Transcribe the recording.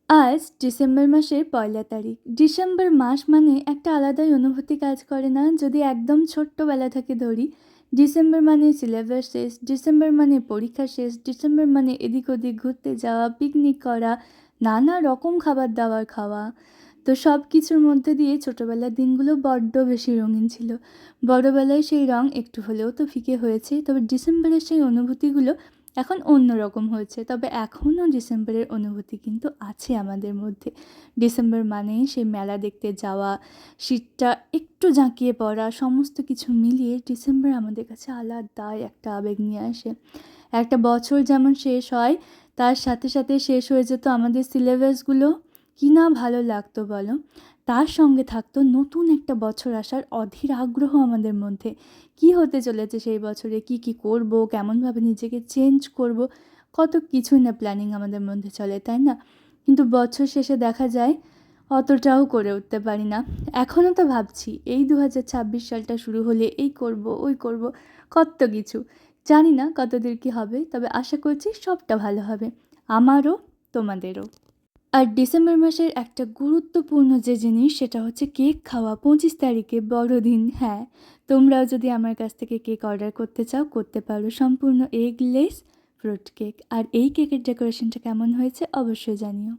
আজ ডিসেম্বর মাসের ১লা তারিখ। ডিসেম্বর মাস মানে একটা আলাদাই অনুভূতি কাজ করে না? যদি একদম ছোট্টবেলা থেকে ধরি, ডিসেম্বর মানে সিলেবাস শেষ, ডিসেম্বর মানে পরীক্ষা শেষ, ডিসেম্বর মানে এদিক ওদিক ঘুরতে যাওয়া, পিকনিক করা, নানা রকম খাবার দাবার খাওয়া। তো সব কিছুর মধ্যে দিয়ে ছোটোবেলার দিনগুলো বড্ড বেশি রঙিন ছিল। বড়বেলায় সেই রঙ একটু হলেও তো ফিকে হয়েছে, তবে ডিসেম্বরের সেই অনুভূতিগুলো এখন অন্য রকম হয়েছে। তবে এখনও ডিসেম্বরের অনুভূতি কিন্তু আছে আমাদের মধ্যে। ডিসেম্বর মানে সেই মেলা দেখতে যাওয়া, শীতটা একটু জাঁকিয়ে পড়া, সমস্ত কিছু মিলিয়ে ডিসেম্বর আমাদের কাছে আলাদাই একটা আবেগ নিয়ে আসে। একটা বছর যেমন শেষ হয়, তার সাথে সাথে শেষ হয়ে যেত আমাদের সিলেবাসগুলো। কী না ভালো লাগতো বলো। তার সঙ্গে থাকতো নতুন একটা বছর আসার অধীর আগ্রহ আমাদের মধ্যে। কী হতে চলেছে সেই বছরে, কী কী করব, কেমনভাবে নিজেকে চেঞ্জ করব, কত কিছুই না প্ল্যানিং আমাদের মধ্যে চলে, তাই না? কিন্তু বছর শেষে দেখা যায় অতটাও করে উঠতে পারি না। এখনও তো ভাবছি এই 2026 সালটা শুরু হলে এই করব ওই করব, কত কিছু। জানি না কতদূর কী হবে, তবে আশা করছি সবটা ভালো হবে, আমারও তোমাদেরও। আর ডিসেম্বর মাসের একটা গুরুত্বপূর্ণ যে জিনিস, সেটা হচ্ছে কেক খাওয়া। 25 তারিখে বড়দিন। হ্যাঁ, তোমরাও যদি আমার কাছ থেকে কেক অর্ডার করতে চাও করতে পারো, সম্পূর্ণ এগলেস ফ্রুট কেক। আর এই কেকের ডেকোরেশনটা কেমন হয়েছে অবশ্যই জানিও।